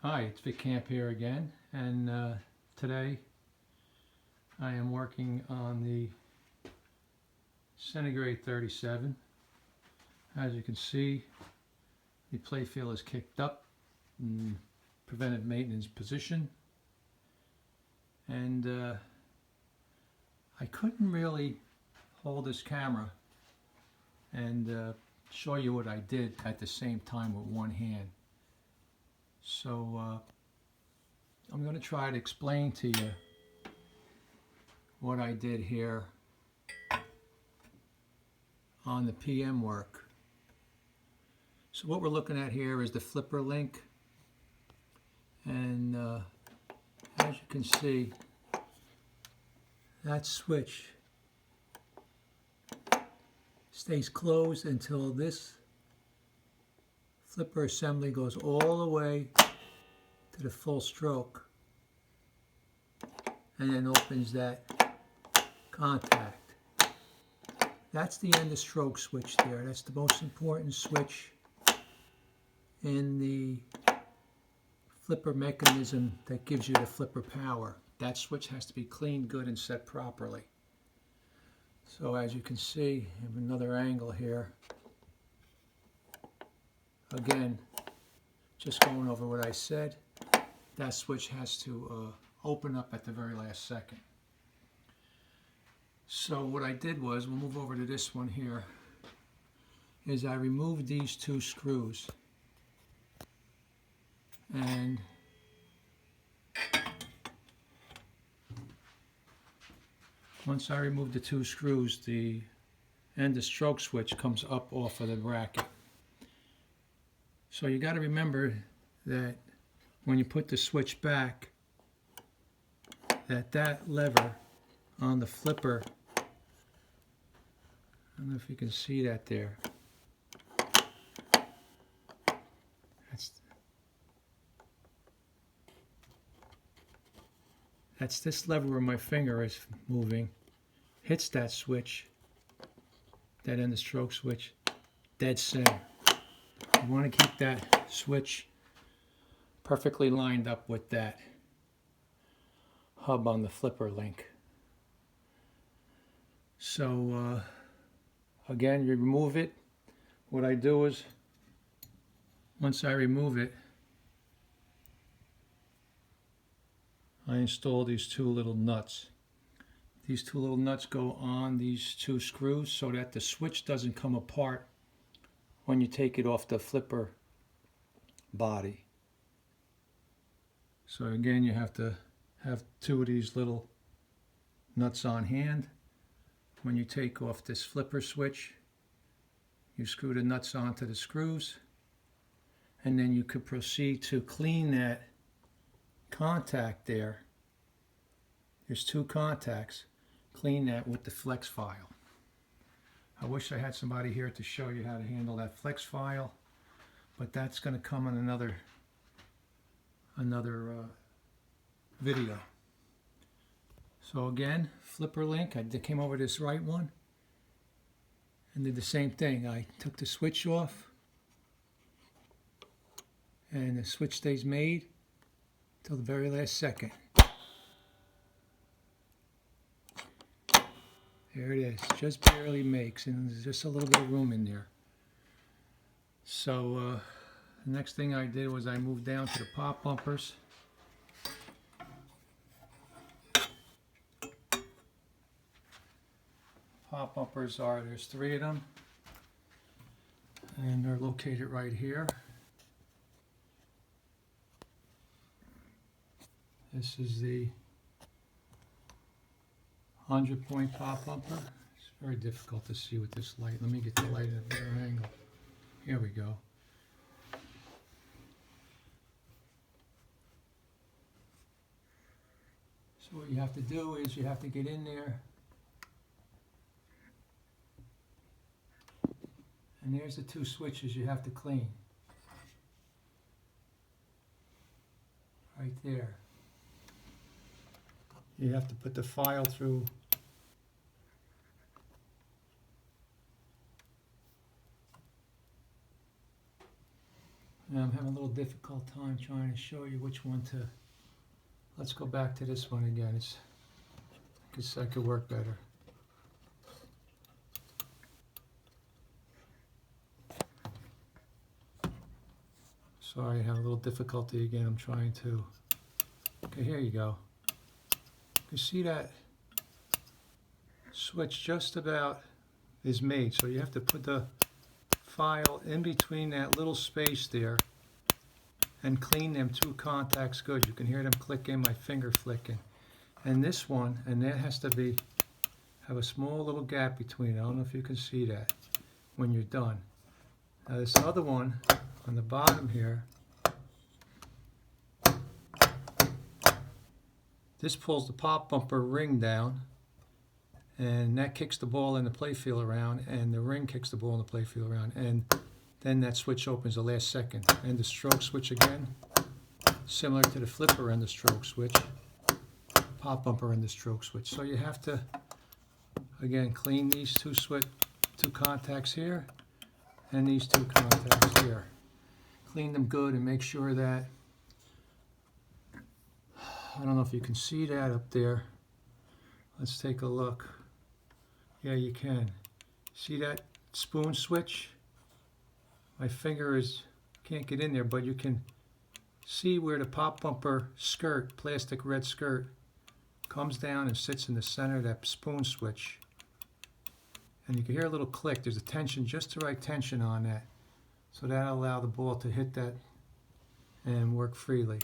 Hi, it's Vic Camp here again, and today I am working on the Centigrade 37. As you can see, the playfield is kicked up in preventive maintenance position, and I couldn't really hold this camera and show you what I did at the same time with one hand. So I'm going to try to explain to you what I did here on the PM work. So what we're looking at here is the flipper link, and as you can see, that switch stays closed until this flipper assembly goes all the way to the full stroke and then opens that contact. That's the end of stroke switch there. That's the most important switch in the flipper mechanism that gives you the flipper power. That switch has to be cleaned good and set properly. So as you can see, I have another angle here. Again, just going over what I said, that switch has to open up at the very last second. So what I did was, we'll move over to this one here, is I removed these two screws. And once I remove the two screws, the end of stroke switch comes up off of the bracket. So you got to remember that when you put the switch back, that lever on the flipper, I don't know if you can see that there. That's this lever where my finger is moving, hits that switch, that end of stroke switch, dead center. You want to keep that switch perfectly lined up with that hub on the flipper link. So again, you remove it. What I do is, once I remove it, I install these two little nuts. These two little nuts go on these two screws so that the switch doesn't come apart when you take it off the flipper body. So again, you have to have two of these little nuts on hand. When you take off this flipper switch, you screw the nuts onto the screws, and then you could proceed to clean that contact there. There's two contacts. Clean that with the flex file. I wish I had somebody here to show you how to handle that flex file, but that's going to come in another video. So again, flipper link, I came over this right one and did the same thing. I took the switch off, and the switch stays made till the very last second. There it is, just barely makes, and there's just a little bit of room in there. So the next thing I did was I moved down to the pop bumpers. Pop bumpers there's three of them, and they're located right here. This is the 100-point pop bumper. It's very difficult to see with this light. Let me get the light at a better angle. Here we go. So what you have to do is you have to get in there, and there's the two switches you have to clean. Right there. You have to put the file through And I'm having a little difficult time trying to show you which one to. Let's go back to this one again. It's because I could work better. Sorry, I have a little difficulty again. I'm trying to. Okay, here you go. You see that switch just about is made, so you have to put the file in between that little space there and clean them two contacts good. You can hear them clicking, my finger flicking. And this one, and that has to be, have a small little gap between. I don't know if you can see that when you're done. Now this other one on the bottom here, this pulls the pop bumper ring down, and that kicks the ball in the playfield around, and the ring kicks the ball in the playfield around, and then that switch opens the last second. And the stroke switch again, similar to the flipper and the stroke switch, pop bumper and the stroke switch. So you have to, again, clean these two contacts here and these two contacts here. Clean them good and make sure that, I don't know if you can see that up there. Let's take a look. Yeah, you can. See that spoon switch? My finger can't get in there, but you can see where the pop bumper skirt, plastic red skirt, comes down and sits in the center of that spoon switch. And you can hear a little click. There's a tension, just the right tension on that. So that'll allow the ball to hit that and work freely.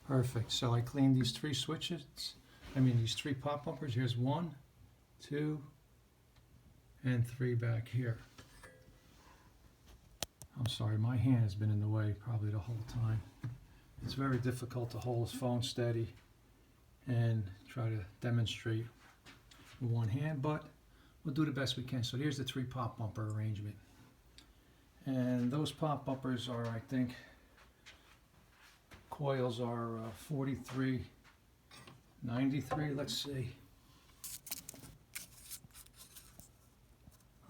Perfect. So I cleaned these three switches. These three pop bumpers. Here's 1, 2, and 3 back here. I'm sorry, my hand has been in the way probably the whole time. It's very difficult to hold this phone steady and try to demonstrate with one hand, but we'll do the best we can. So here's the 3 pop bumper arrangement. And those pop bumpers are, I think, coils are 4393, let's see.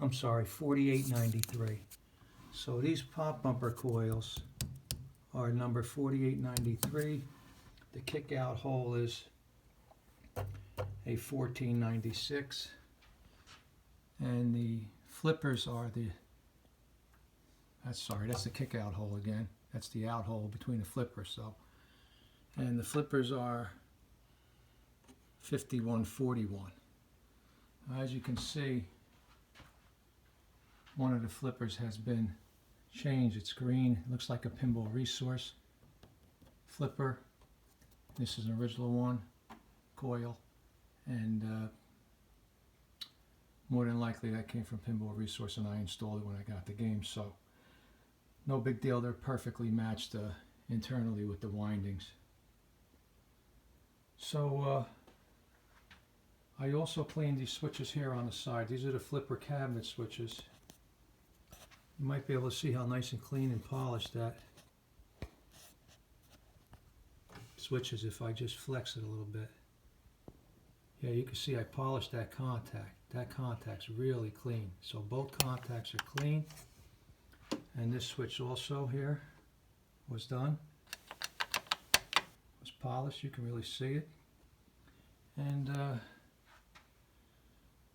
I'm sorry, 4893. So these pop bumper coils are number 4893. The kick out hole is a 1496. And the flippers are that's the kick out hole again. That's the out hole between the flippers. So, and the flippers are 5141. As you can see, one of the flippers has been changed. It's green. It looks like a Pinball Resource flipper. This is an original one, coil, and more than likely that came from Pinball Resource, and I installed it when I got the game. So no big deal. They're perfectly matched internally with the windings. So I also cleaned these switches here on the side. These are the flipper cabinet switches. You might be able to see how nice and clean and polished that switch is if I just flex it a little bit. Yeah, you can see I polished that contact. That contact's really clean. So both contacts are clean. And this switch also here was done. Was polished, you can really see it. And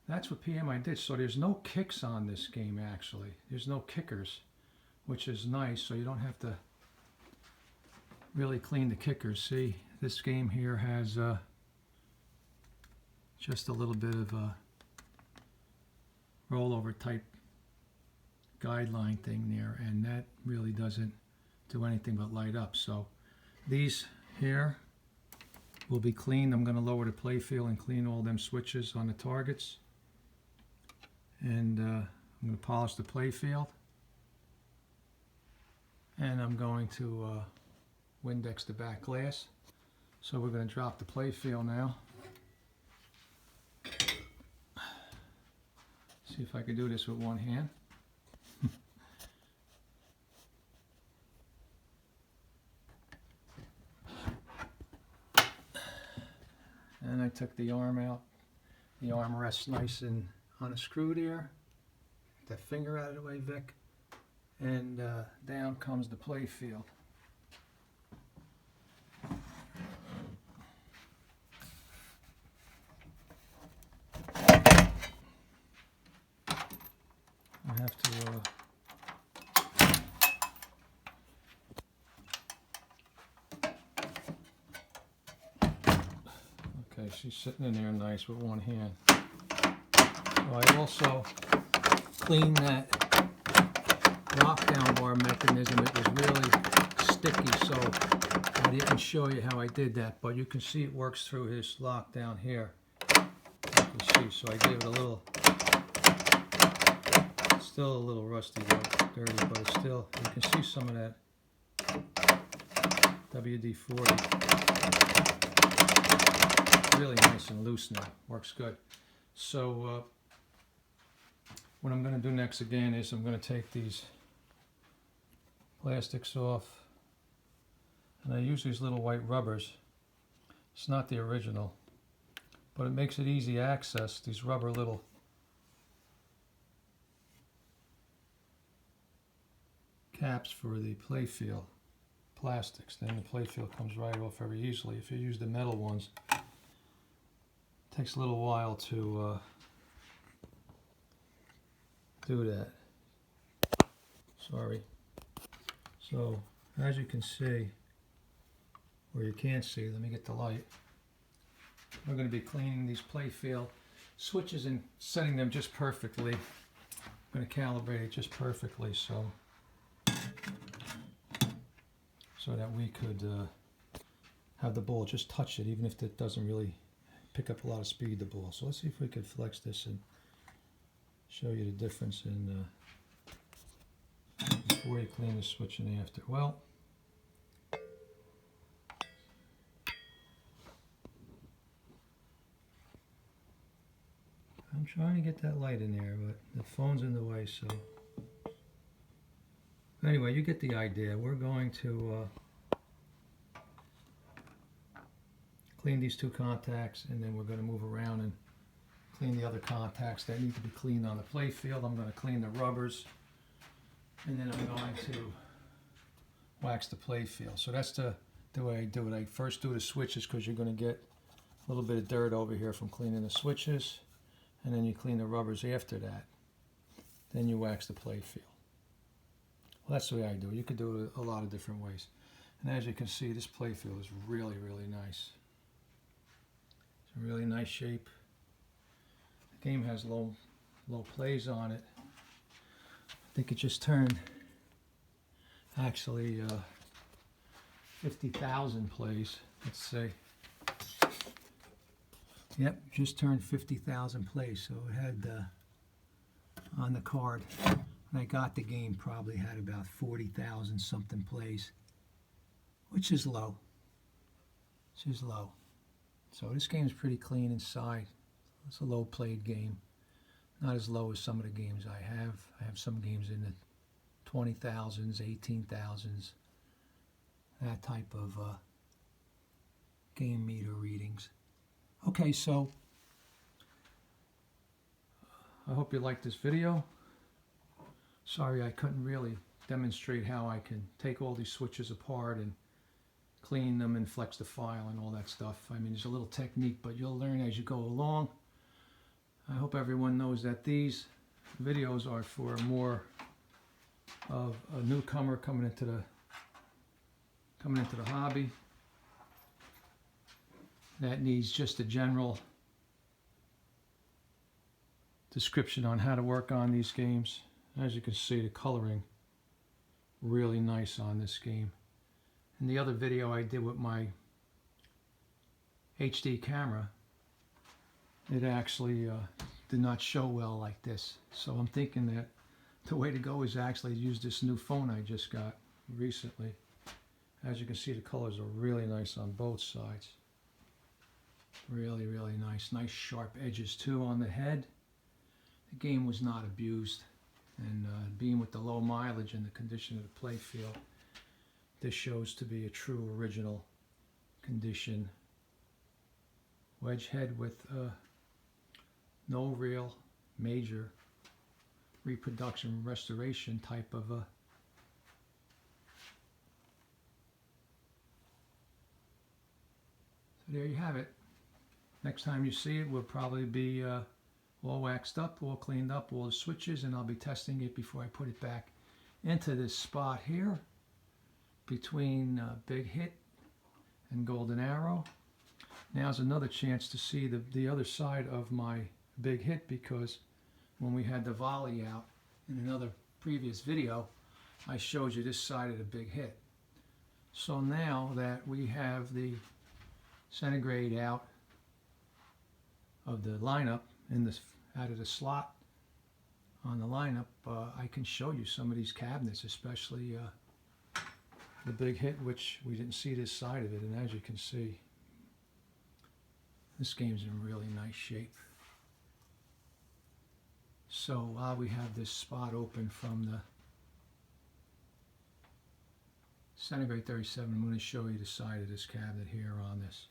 that's what PMI did. So there's no kicks on this game actually. There's no kickers, which is nice, so you don't have to really clean the kickers. See, this game here has just a little bit of a rollover type guideline thing there, and that really doesn't do anything but light up. So these here will be cleaned. I'm going to lower the playfield and clean all them switches on the targets, and I'm going to polish the playfield, and I'm going to Windex the back glass. So we're going to drop the playfield now. See if I can do this with one hand. And I took the arm out. The arm rests nice and on a screw there. that finger out of the way, Vic. And down comes the play field. I have to okay, she's sitting in there nice with one hand. So I also cleaned that lockdown bar mechanism. It was really sticky, so I didn't show you how I did that, but you can see it works through his lockdown here. You can see, so I gave it a little, still a little rusty though, dirty, but it's still, you can see some of that WD-40. Really nice and loose now, works good. So what I'm going to do next again is I'm going to take these plastics off, and I use these little white rubbers. It's not the original, but it makes it easy access, these rubber little caps for the playfield plastics. Then the playfield comes right off very easily. If you use the metal ones, it takes a little while to do that. Sorry. So as you can see, or you can't see, let me get the light. We're going to be cleaning these playfield switches and setting them just perfectly. I'm going to calibrate it just perfectly so that we could have the ball just touch it, even if it doesn't really pick up a lot of speed, the ball. So let's see if we could flex this and show you the difference in before you clean the switch and after. Well, I'm trying to get that light in there, but the phone's in the way, so anyway, you get the idea. We're going to clean these two contacts, and then we're going to move around and clean the other contacts that need to be cleaned on the playfield. I'm going to clean the rubbers, and then I'm going to wax the playfield. So that's the way I do it. I first do the switches because you're going to get a little bit of dirt over here from cleaning the switches, and then you clean the rubbers after that. Then you wax the playfield. Well, that's the way I do it. You could do it a lot of different ways. And as you can see, this playfield is really, really nice. It's a really nice shape. The game has low plays on it. I think it just turned actually 50,000 plays, let's say. Yep, just turned 50,000 plays. So it had on the card, when I got the game, probably had about 40,000 something plays, which is low. Which is low. So this game is pretty clean inside. It's a low played game. Not as low as some of the games I have. I have some games in the 20,000s, 18,000s, that type of game meter readings. Okay, so I hope you liked this video. Sorry I couldn't really demonstrate how I can take all these switches apart and clean them and flex the file and all that stuff. I mean, there's a little technique, but you'll learn as you go along. I hope everyone knows that these videos are for more of a newcomer coming into the hobby that needs just a general description on how to work on these games. As you can see, the coloring really nice on this game. In the other video I did with my HD camera, it actually did not show well like this. So I'm thinking that the way to go is actually use this new phone I just got recently. As you can see, the colors are really nice on both sides. Really, really nice. Nice sharp edges too on the head. The game was not abused. And being with the low mileage and the condition of the playfield, this shows to be a true original condition wedge head with no real major reproduction, restoration type of a. So there you have it. Next time you see it will probably be all waxed up, all cleaned up, all the switches, and I'll be testing it before I put it back into this spot here between Big Hit and Golden Arrow. Now's another chance to see the other side of my Big Hit, because when we had the volley out in another previous video, I showed you this side of the Big Hit. So now that we have the centigrade out of the lineup out of the slot on the lineup, I can show you some of these cabinets, especially the Big Hit, which we didn't see this side of it, and as you can see, this game's in really nice shape. So while we have this spot open from the centigrade 37, I'm going to show you the side of this cabinet here on this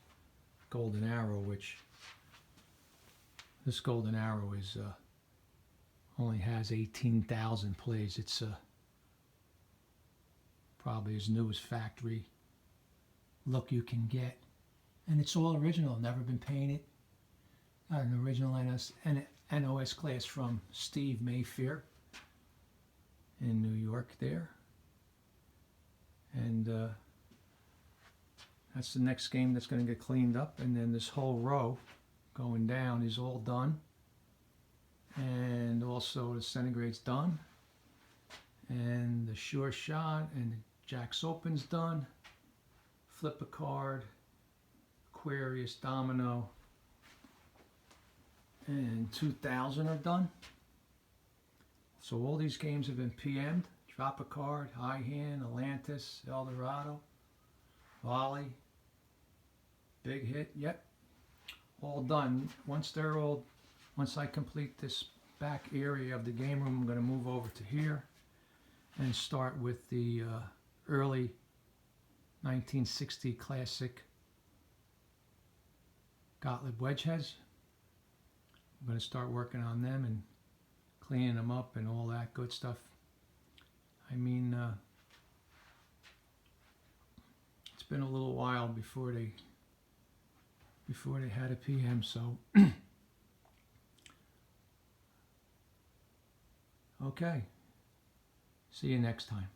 Golden Arrow, which this Golden Arrow is only has 18,000 plays. It's probably as new as factory look you can get, and it's all original, never been painted. Got an original NOS class from Steve Mayfair in New York there, and that's the next game that's going to get cleaned up. And then this whole row going down is all done, and also the centigrade's done, and the Sure Shot and the Jacks Open's done. Flip a Card, Aquarius, Domino, and 2000 are done. So all these games have been PM'd. Drop a Card, High Hand, Atlantis, Eldorado, Volley, Big Hit, yep, all done. Once I complete this back area of the game room, I'm going to move over to here and start with the early 1960 classic Gottlieb wedge heads. I'm going to start working on them and cleaning them up and all that good stuff. I mean, it's been a little while before they had a PM, so okay. See you next time.